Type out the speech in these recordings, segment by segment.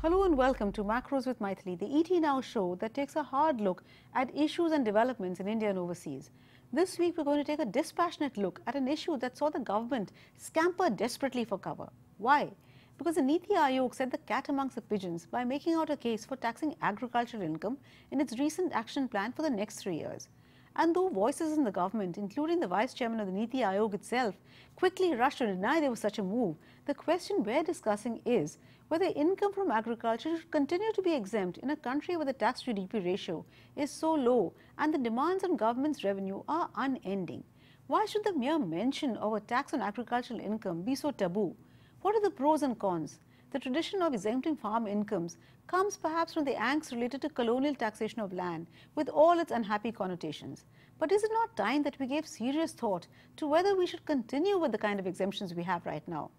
Hello and welcome to Macros with Maithili, the ET Now show that takes a hard look at issues and developments in India and overseas. This week we're going to take a dispassionate look at an issue that saw the government scamper desperately for cover. Why? Because the Niti Aayog set the cat amongst the pigeons by making out a case for taxing agricultural income in its recent action plan for the next 3 years. And though voices in the government, including the Vice Chairman of the Niti Aayog itself, quickly rushed to deny there was such a move, the question we're discussing is whether income from agriculture should continue to be exempt in a country where the tax to GDP ratio is so low and the demands on government's revenue are unending. Why should the mere mention of a tax on agricultural income be so taboo? What are the pros and cons? The tradition of exempting farm incomes comes perhaps from the angst related to colonial taxation of land with all its unhappy connotations. But is it not time that we gave serious thought to whether we should continue with the kind of exemptions we have right now?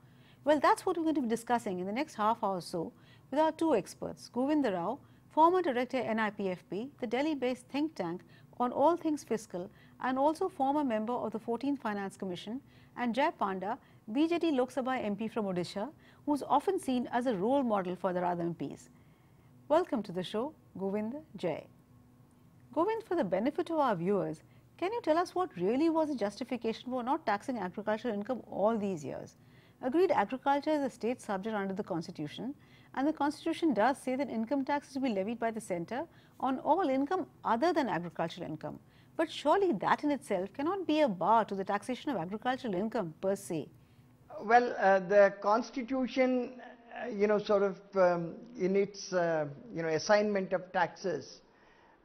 Well, that's what we're going to be discussing in the next half hour or so with our two experts, Govinda Rao, former director NIPFP, the Delhi-based think tank on all things fiscal and also former member of the 14th Finance Commission, and Jai Panda, BJD Lok Sabha MP from Odisha, who's often seen as a role model for the other MPs. Welcome to the show, Govinda, Jai. Govind, for the benefit of our viewers, can you tell us what really was the justification for not taxing agricultural income all these years? Agreed, agriculture is a state subject under the Constitution, and the Constitution does say that income tax is to be levied by the centre on all income other than agricultural income. But surely that in itself cannot be a bar to the taxation of agricultural income per se. Well, the Constitution, in its, assignment of taxes,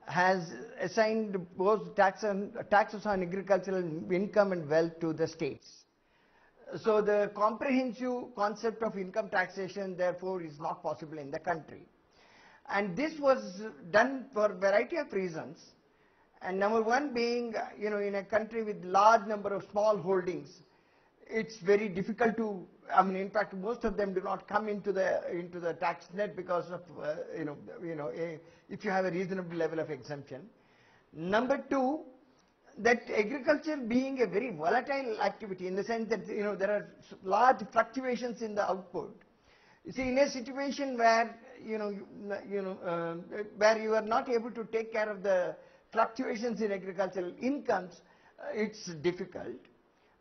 has assigned both taxes on agricultural income and wealth to the states. So the comprehensive concept of income taxation, therefore, is not possible in the country. And this was done for a variety of reasons. And number one being, in a country with large number of small holdings, it's very difficult to, in fact, most of them do not come into the tax net because of, if you have a reasonable level of exemption. Number two, that agriculture being a very volatile activity in the sense that, there are large fluctuations in the output. You see, in a situation where, where you are not able to take care of the fluctuations in agricultural incomes, it's difficult.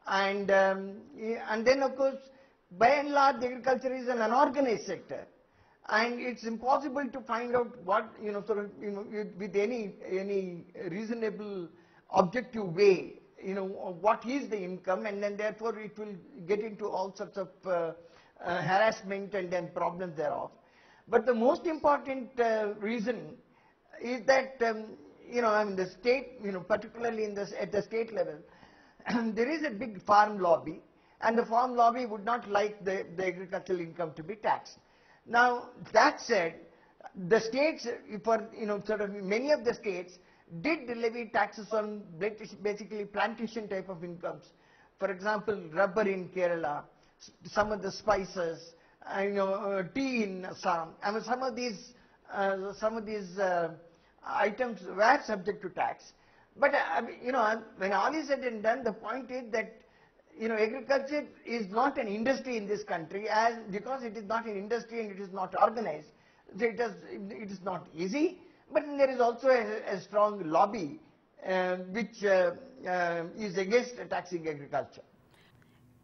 And then of course, by and large, agriculture is an unorganized sector, and it's impossible to find out what, with any reasonable objective way, what is the income, and then therefore it will get into all sorts of harassment and then problems thereof. But the most important reason is that, the state, particularly at the state level, there is a big farm lobby, and the farm lobby would not like the agricultural income to be taxed. Now, that said, the states, many of the states did levy taxes on basically plantation type of incomes. For example, rubber in Kerala, some of the spices, tea in Assam. Some of these items were subject to tax. But when all is said and done, the point is that agriculture is not an industry in this country, because it is not an industry and it is not organized. So it is not easy. But there is also a strong lobby which is against taxing agriculture.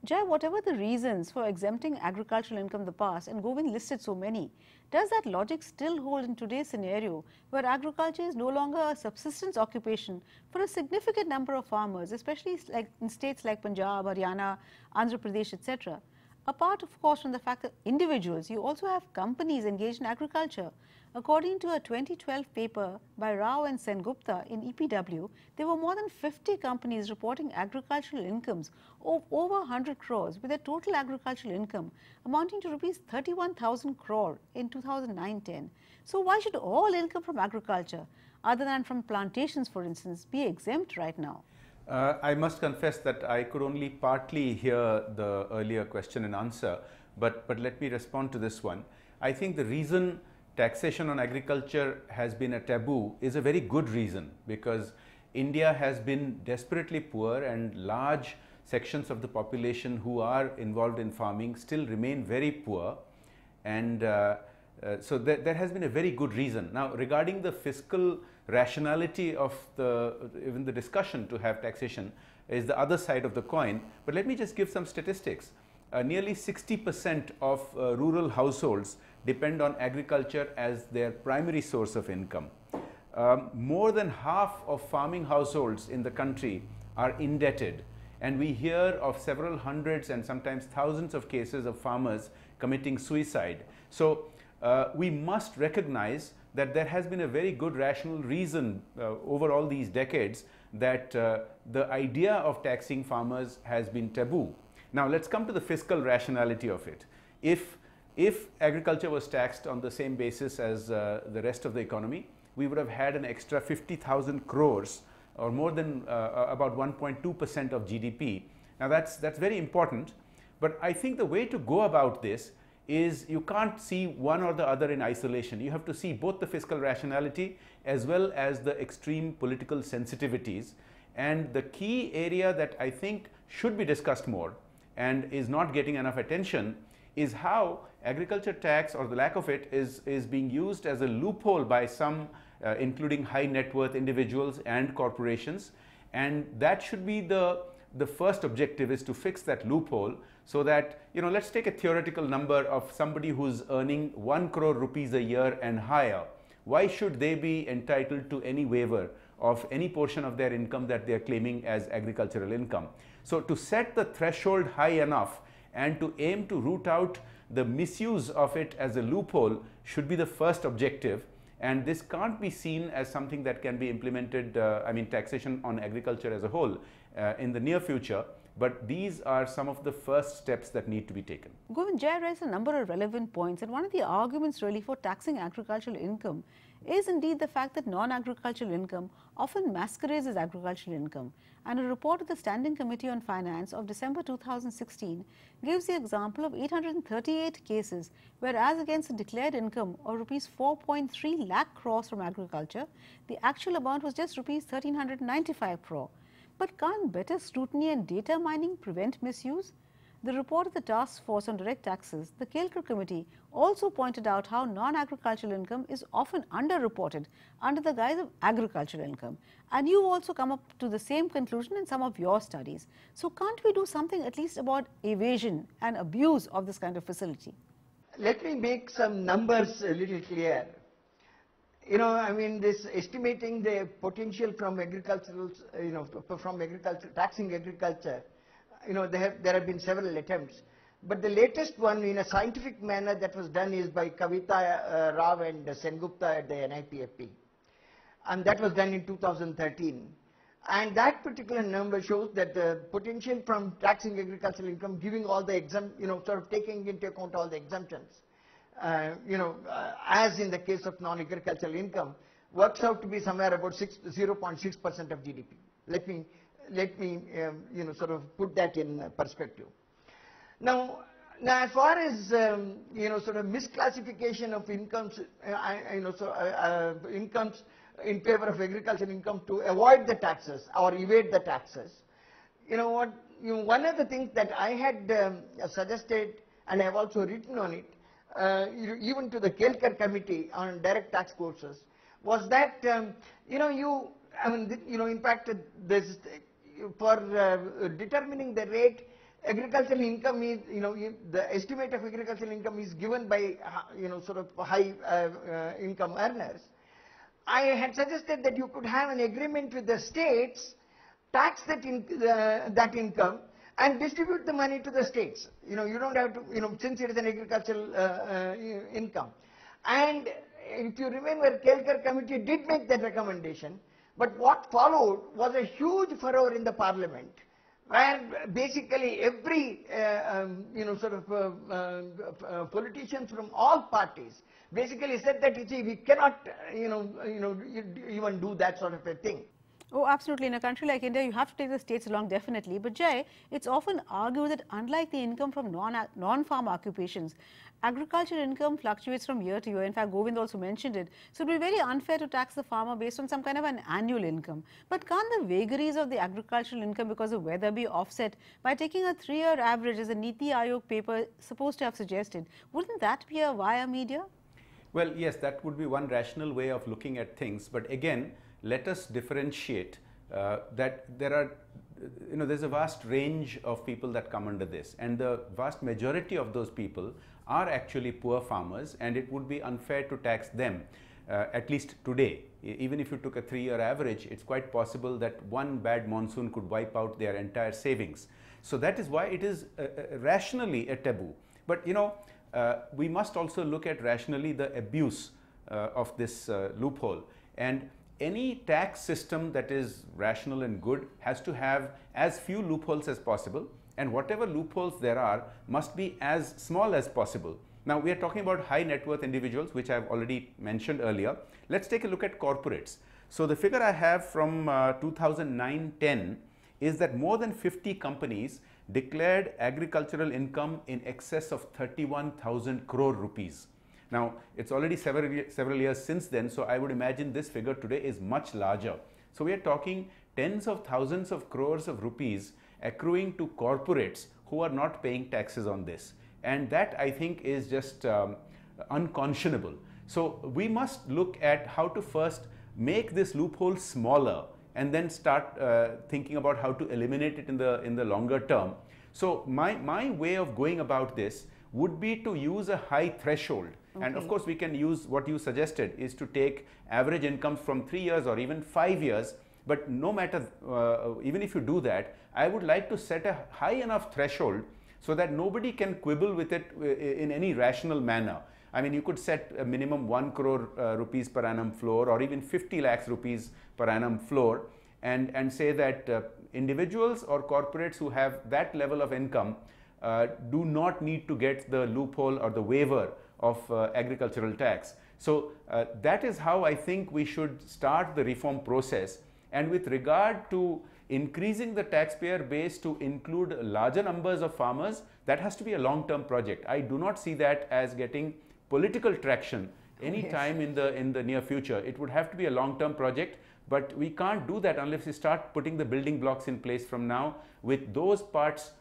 Jai, whatever the reasons for exempting agricultural income in the past, and Govind listed so many, does that logic still hold in today's scenario where agriculture is no longer a subsistence occupation for a significant number of farmers, especially like in states like Punjab, Haryana, Andhra Pradesh, etc.? Apart, of course, from the fact that individuals, you also have companies engaged in agriculture. According to a 2012 paper by Rao and Sengupta in EPW, there were more than 50 companies reporting agricultural incomes of over 100 crores, with a total agricultural income amounting to rupees 31,000 crore in 2009-10. So why should all income from agriculture, other than from plantations, for instance, be exempt right now? I must confess that I could only partly hear the earlier question and answer, but let me respond to this one. I think the reason taxation on agriculture has been a taboo is a very good reason, because India has been desperately poor and large sections of the population who are involved in farming still remain very poor, and So there has been a very good reason. Now, regarding the fiscal rationality of even the discussion to have taxation is the other side of the coin. But let me just give some statistics. Nearly 60% of rural households depend on agriculture as their primary source of income. More than half of farming households in the country are indebted, and we hear of several hundreds and sometimes thousands of cases of farmers committing suicide. So we must recognize that there has been a very good rational reason over all these decades that the idea of taxing farmers has been taboo. Now let's come to the fiscal rationality of it. If agriculture was taxed on the same basis as the rest of the economy, we would have had an extra 50,000 crores, or more than about 1.2% of GDP. Now that's very important, but I think the way to go about this is you can't see one or the other in isolation. You have to see both the fiscal rationality as well as the extreme political sensitivities. And the key area that I think should be discussed more and is not getting enough attention is how agriculture tax, or the lack of it, is being used as a loophole by some including high net worth individuals and corporations. And that should be the first objective, is to fix that loophole, so that, let's take a theoretical number of somebody who's earning 1 crore rupees a year and higher. Why should they be entitled to any waiver of any portion of their income that they are claiming as agricultural income? So to set the threshold high enough and to aim to root out the misuse of it as a loophole should be the first objective. And this can't be seen as something that can be implemented, taxation on agriculture as a whole in the near future. But these are some of the first steps that need to be taken. Govind, Jay raised a number of relevant points, and one of the arguments really for taxing agricultural income is indeed the fact that non-agricultural income often masquerades as agricultural income. And a report of the Standing Committee on Finance of December 2016 gives the example of 838 cases where, as against the declared income of rupees 4.3 lakh crores from agriculture, the actual amount was just rupees 1395 crore. But can't better scrutiny and data mining prevent misuse? The report of the Task Force on Direct Taxes, the Kelkar Committee, also pointed out how non-agricultural income is often underreported under the guise of agricultural income. And you've also come up to the same conclusion in some of your studies. So can't we do something at least about evasion and abuse of this kind of facility? Let me make some numbers a little clear. This estimating the potential from agricultural, taxing agriculture, there have been several attempts. But the latest one in a scientific manner that was done is by Kavita Rao and Sengupta at the NIPFP. And that was done in 2013. And that particular number shows that the potential from taxing agricultural income, giving all the taking into account all the exemptions, as in the case of non-agricultural income, works out to be somewhere about 0.6% of GDP. Let me put that in perspective. Now as far as misclassification of incomes, incomes in favor of agricultural income to avoid the taxes or evade the taxes, one of the things that I had suggested, and I have also written on it, even to the Kelkar Committee on Direct Tax Courses, was that in fact, this, for determining the rate, agricultural income is, the estimate of agricultural income is given by high income earners. I had suggested that you could have an agreement with the states, tax that income, and distribute the money to the states. You don't have to, since it is an agricultural income. And if you remember, Kelkar Committee did make that recommendation, but what followed was a huge furore in the parliament, where basically every, politicians from all parties basically said that, we cannot, even do that sort of a thing. Oh, absolutely. In a country like India, you have to take the states along, definitely. But Jay, it's often argued that unlike the income from non-farm occupations, agricultural income fluctuates from year to year. In fact, Govind also mentioned it. So it would be very unfair to tax the farmer based on some kind of an annual income. But can't the vagaries of the agricultural income because of weather be offset by taking a 3-year average, as the Niti Aayog paper supposed to have suggested? Wouldn't that be a via media? Well, yes, that would be one rational way of looking at things. But again, let us differentiate that there are, there's a vast range of people that come under this. And the vast majority of those people are actually poor farmers, and it would be unfair to tax them, at least today. Even if you took a 3-year average, it's quite possible that one bad monsoon could wipe out their entire savings. So that is why it is rationally a taboo. But we must also look at rationally the abuse of this loophole. And any tax system that is rational and good has to have as few loopholes as possible, and whatever loopholes there are must be as small as possible. Now, we are talking about high net worth individuals, which I have already mentioned earlier. Let's take a look at corporates. So the figure I have from 2009-10 is that more than 50 companies declared agricultural income in excess of 31,000 crore rupees. Now, it's already several years since then, so I would imagine this figure today is much larger. So we are talking tens of thousands of crores of rupees accruing to corporates who are not paying taxes on this. And that, I think, is just unconscionable. So we must look at how to first make this loophole smaller and then start thinking about how to eliminate it in the longer term. So my way of going about this would be to use a high threshold. Okay. And of course, we can use what you suggested, is to take average incomes from 3 years or even 5 years. But no matter, even if you do that, I would like to set a high enough threshold so that nobody can quibble with it in any rational manner. I mean, you could set a minimum 1 crore rupees per annum floor, or even 50 lakhs rupees per annum floor, and say that individuals or corporates who have that level of income do not need to get the loophole or the waiver of agricultural tax. So that is how I think we should start the reform process. And with regard to increasing the taxpayer base to include larger numbers of farmers, that has to be a long-term project. I do not see that as getting political traction any time in the near future. It would have to be a long-term project, but we can't do that unless we start putting the building blocks in place from now, with those parts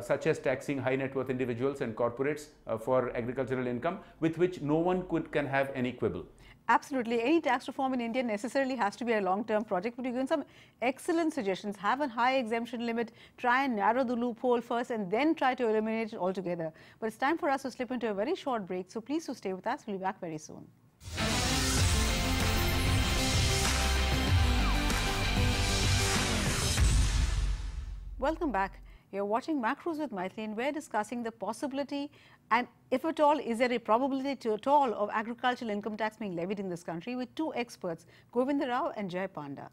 such as taxing high net worth individuals and corporates for agricultural income, with which no one can have any quibble. Absolutely. Any tax reform in India necessarily has to be a long-term project, but you've given some excellent suggestions. Have a high exemption limit, try and narrow the loophole first, and then try to eliminate it altogether. But it's time for us to slip into a very short break, so please do stay with us. We'll be back very soon. Welcome back. You're watching Macros with Maithili, and we're discussing the possibility, and if at all, is there a probability at all of agricultural income tax being levied in this country, with two experts, Govinda Rao and Jay Panda.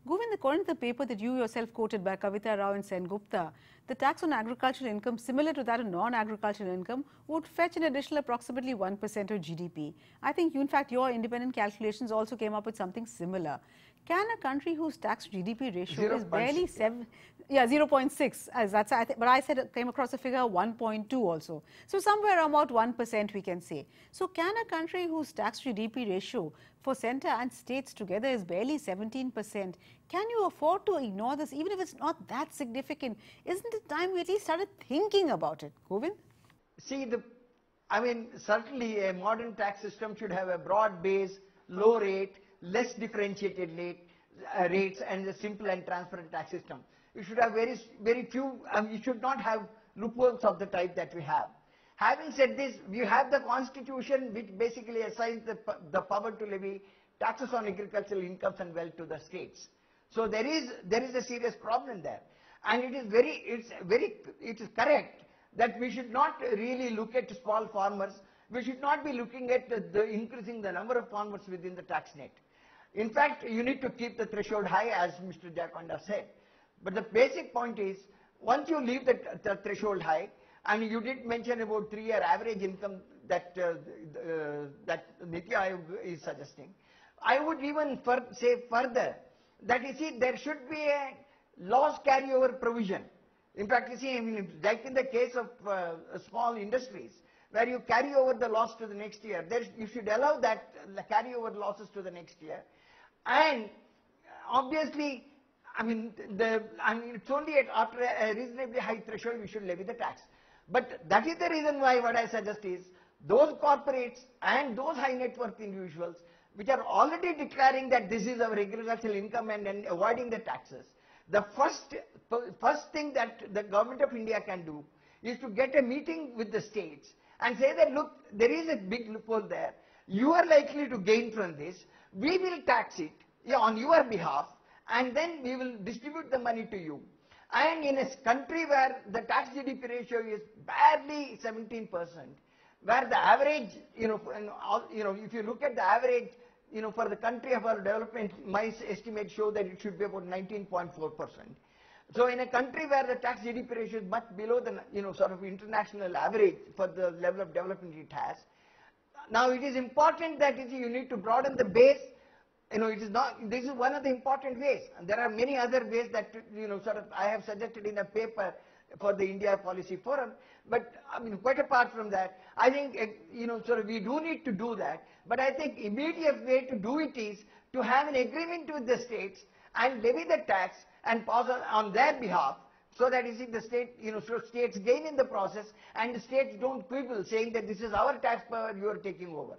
Govind, according to the paper that you yourself quoted by Kavita Rao and Sen Gupta, the tax on agricultural income, similar to that of non-agricultural income, would fetch an additional approximately 1% of GDP. I think in fact your independent calculations also came up with something similar. Can a country whose tax GDP ratio is barely 0.6, as that's, but I said came across a figure 1.2 also. So somewhere about 1% we can say. So can a country whose tax GDP ratio for centre and states together is barely 17%, can you afford to ignore this even if it's not that significant? Isn't it time we at least started thinking about it? Govind? See, certainly a modern tax system should have a broad base, low rate, less differentiated rates, and a simple and transparent tax system. You should have very few, you should not have loopholes of the type that we have. Having said this, we have the constitution which basically assigns the power to levy taxes on agricultural incomes and wealth to the states. So there is a serious problem there, and it is correct that we should not really look at small farmers. We should not be looking at increasing the number of farmers within the tax net. In fact, you need to keep the threshold high, as Mr. Jay Panda said. But the basic point is, once you leave the threshold high, and you did mention about 3-year average income that Niti Aayog is suggesting, I would even say further that you see there should be a loss carryover provision. In fact, you see, like in the case of small industries, where you carry over the loss to the next year, you should allow that carry over losses to the next year. And obviously, it's only after a reasonably high threshold we should levy the tax. But that is the reason why what I suggest is, those corporates and those high net worth individuals which are already declaring that this is our agricultural income and avoiding the taxes. The first thing that the government of India can do is to get a meeting with the states and say that, look, there is a big loophole there. You are likely to gain from this. We will tax it on your behalf, and then we will distribute the money to you. And in a country where the tax GDP ratio is barely 17%, where the average, if you look at the average, for the country of our development, my estimates show that it should be about 19.4%. So in a country where the tax GDP ratio is much below the, sort of international average for the level of development it has, now it is important that you need to broaden the base. It is not, this is one of the important ways. And there are many other ways that, sort of I have suggested in a paper for the India Policy Forum. But quite apart from that, I think, sort of we do need to do that. But I think immediate way to do it is to have an agreement with the states and levy the tax and pass on their behalf, so that the state, so states gain in the process and the states don't quibble saying that this is our tax power, you are taking over.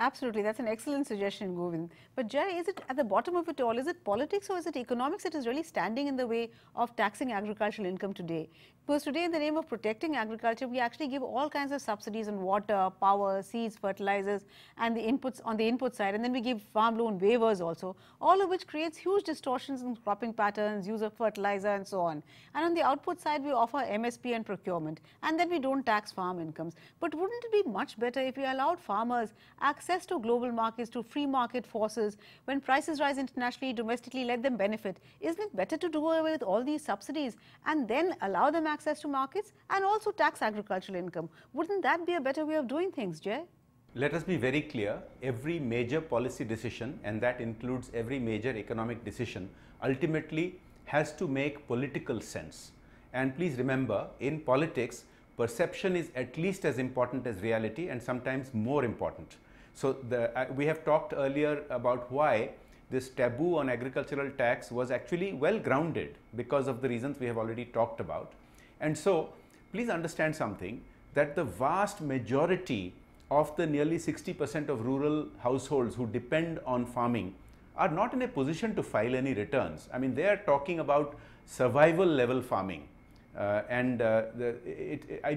Absolutely, that's an excellent suggestion, Govind. But Jai, is it at the bottom of it all, is it politics or is it economics that is really standing in the way of taxing agricultural income today? Because today, in the name of protecting agriculture, we actually give all kinds of subsidies on water, power, seeds, fertilizers, and the inputs on the input side, and then we give farm loan waivers also, all of which creates huge distortions in cropping patterns, use of fertilizer, and so on. And on the output side, we offer MSP and procurement, and then we don't tax farm incomes. But wouldn't it be much better if we allowed farmers access to global markets, to free market forces? When prices rise internationally, domestically, let them benefit. Isn't it better to do away with all these subsidies and then allow them access to markets and also tax agricultural income? Wouldn't that be a better way of doing things, Jay? Let us be very clear, every major policy decision, and that includes every major economic decision, ultimately has to make political sense. And please remember, in politics, perception is at least as important as reality and sometimes more important. So we have talked earlier about why this taboo on agricultural tax was actually well grounded because of the reasons we have already talked about. And so please understand something, that the vast majority of the nearly 60% of rural households who depend on farming are not in a position to file any returns. I mean, they are talking about survival level farming. I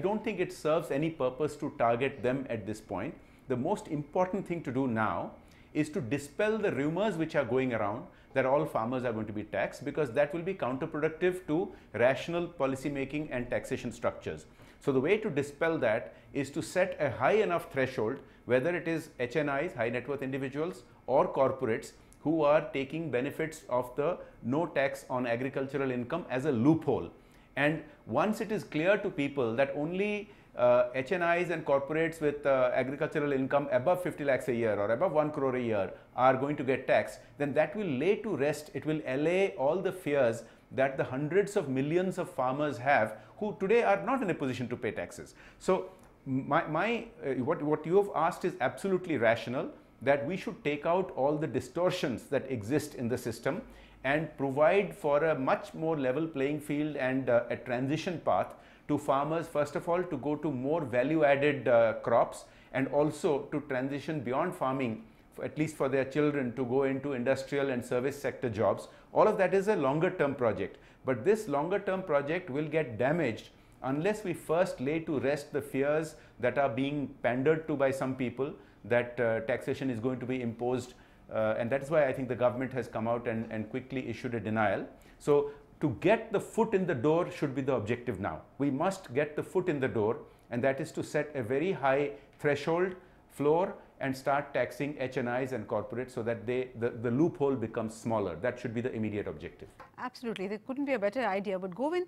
don't think it serves any purpose to target them at this point. The most important thing to do now is to dispel the rumors which are going around that all farmers are going to be taxed, because that will be counterproductive to rational policy making and taxation structures. So the way to dispel that is to set a high enough threshold, whether it is HNIs, high net worth individuals, or corporates who are taking benefits of the no tax on agricultural income as a loophole. And once it is clear to people that only HNIs and corporates with agricultural income above 50 lakhs a year or above 1 crore a year are going to get taxed, then that will lay to rest, it will allay all the fears that the hundreds of millions of farmers have who today are not in a position to pay taxes. So what you have asked is absolutely rational, that we should take out all the distortions that exist in the system and provide for a much more level playing field and a transition path to farmers, first of all, to go to more value-added crops, and also to transition beyond farming, at least for their children, to go into industrial and service sector jobs. All of that is a longer-term project. But this longer-term project will get damaged unless we first lay to rest the fears that are being pandered to by some people, that taxation is going to be imposed. And that is why I think the government has come out and quickly issued a denial. So to get the foot in the door should be the objective now. We must get the foot in the door, and that is to set a very high threshold, floor, and start taxing HNIs and corporates so that the loophole becomes smaller. That should be the immediate objective. Absolutely, there couldn't be a better idea. But Govind,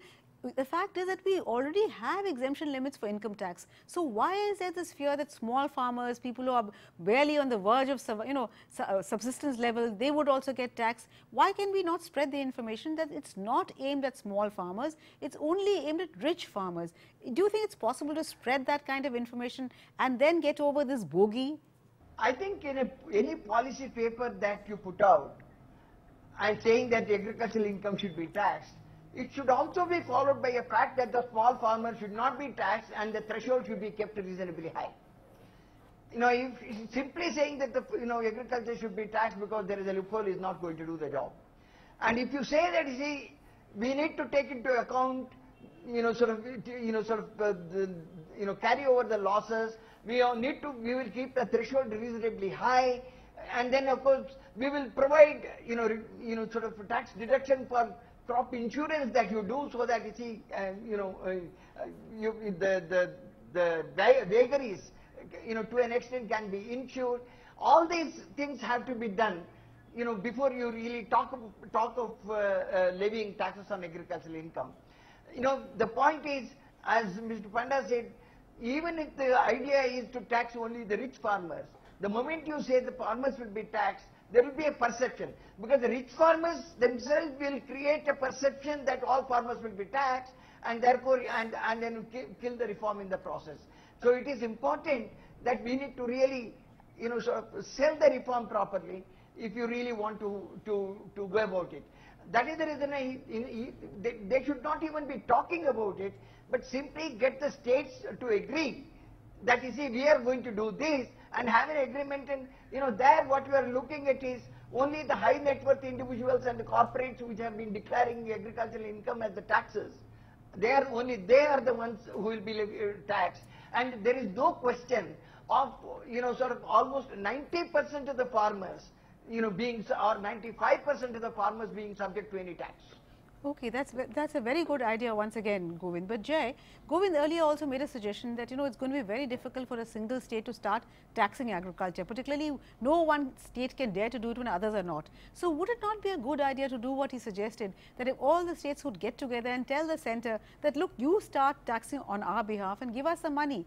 the fact is that we already have exemption limits for income tax. So why is there this fear that small farmers, people who are barely on the verge of subsistence level, they would also get taxed? Why can we not spread the information that it's not aimed at small farmers, it's only aimed at rich farmers? Do you think it's possible to spread that kind of information and then get over this bogey? I think in any policy paper that you put out and saying that the agricultural income should be taxed, it should also be followed by a fact that the small farmers should not be taxed and the threshold should be kept reasonably high. if simply saying that agriculture should be taxed because there is a loophole is not going to do the job. And if you say that, we need to take into account, carry over the losses. We will keep the threshold reasonably high, and then of course we will provide, tax deduction for crop insurance that you do, so that the vagaries, to an extent can be insured. All these things have to be done, before you really talk of levying taxes on agricultural income. The point is, as Mr. Panda said, even if the idea is to tax only the rich farmers, the moment you say the farmers will be taxed, there will be a perception, because the rich farmers themselves will create a perception that all farmers will be taxed, and therefore, and then kill the reform in the process. So it is important that we need to really, sell the reform properly if you really want to go about it. That is the reason they should not even be talking about it, but simply get the states to agree that we are going to do this, and have an agreement. And there what we are looking at is only the high net worth individuals and the corporates which have been declaring agricultural income as the taxes. They are the ones who will be taxed, and there is no question of almost 90% of the farmers being, or 95% of the farmers being subject to any tax. Okay, that's a very good idea once again, Govind. But Govind earlier also made a suggestion that it's going to be very difficult for a single state to start taxing agriculture. Particularly, no one state can dare to do it when others are not. So, would it not be a good idea to do what he suggested, that if all the states would get together and tell the center that, look, you start taxing on our behalf and give us some money,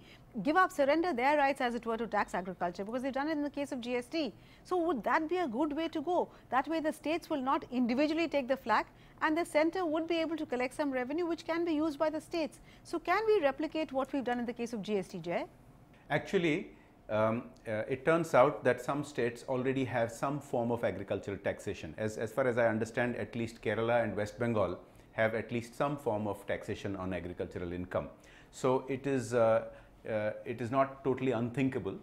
surrender their rights, as it were, to tax agriculture, because they've done it in the case of GST. So, would that be a good way to go? That way the states will not individually take the flak, and the center would be able to collect some revenue which can be used by the states. So, can we replicate what we've done in the case of GST, Jay? Actually, it turns out that some states already have some form of agricultural taxation. As far as I understand, at least Kerala and West Bengal have at least some form of taxation on agricultural income. So, it is not totally unthinkable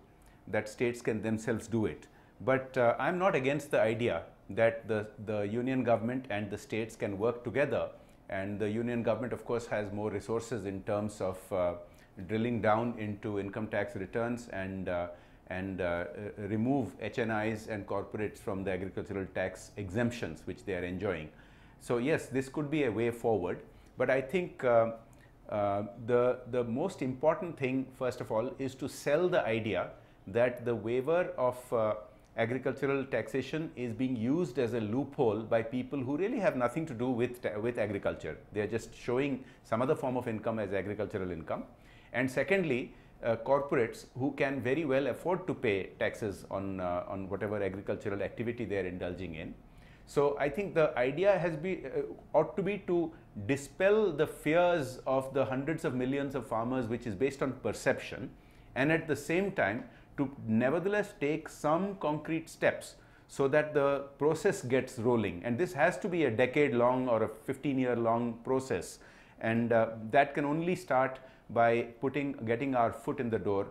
that states can themselves do it. But I am not against the idea that the union government and the states can work together, and the union government of course has more resources in terms of drilling down into income tax returns and remove HNIs and corporates from the agricultural tax exemptions which they are enjoying. So yes, this could be a way forward, but I think the most important thing, first of all, is to sell the idea that the waiver of agricultural taxation is being used as a loophole by people who really have nothing to do with agriculture. They are just showing some other form of income as agricultural income. And secondly, corporates who can very well afford to pay taxes on whatever agricultural activity they are indulging in. So I think the idea ought to be to dispel the fears of the hundreds of millions of farmers, which is based on perception, and at the same time to nevertheless take some concrete steps so that the process gets rolling. And this has to be a decade-long or a 15-year-long process, and that can only start by getting our foot in the door,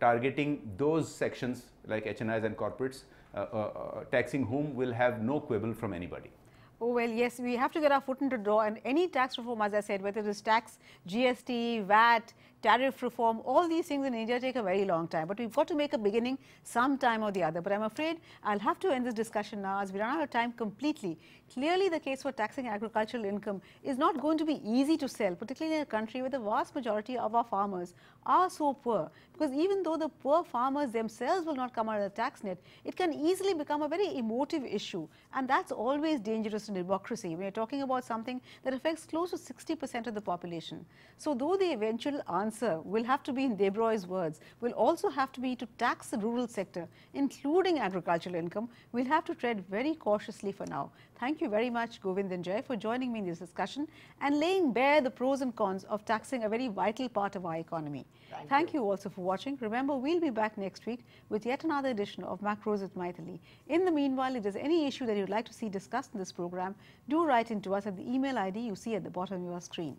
targeting those sections like HNIs and corporates, taxing whom will have no quibble from anybody. Oh, well, yes, we have to get our foot in the door, and any tax reform, as I said, whether it is tax, GST, VAT, tariff reform, all these things in India take a very long time. But we've got to make a beginning sometime or the other. But I'm afraid I'll have to end this discussion now as we run out of time completely. Clearly, the case for taxing agricultural income is not going to be easy to sell, particularly in a country where the vast majority of our farmers are so poor. Because even though the poor farmers themselves will not come out of the tax net, it can easily become a very emotive issue. And that's always dangerous in democracy. We're talking about something that affects close to 60% of the population. So though the eventual answer will have to be, in Debroy's words, will also have to be to tax the rural sector, including agricultural income, we'll have to tread very cautiously for now. Thank you very much, Govind and Jay, for joining me in this discussion and laying bare the pros and cons of taxing a very vital part of our economy. Thank you also for watching. Remember, we'll be back next week with yet another edition of Macros with Maithili. In the meanwhile, if there's any issue that you'd like to see discussed in this program, do write into us at the email ID you see at the bottom of your screen.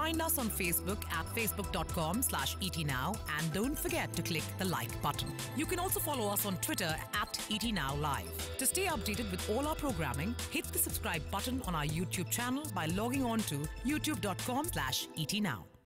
Find us on Facebook at facebook.com/ETNow and don't forget to click the like button. You can also follow us on Twitter at ETNowLive. To stay updated with all our programming, hit the subscribe button on our YouTube channel by logging on to youtube.com/ETNow.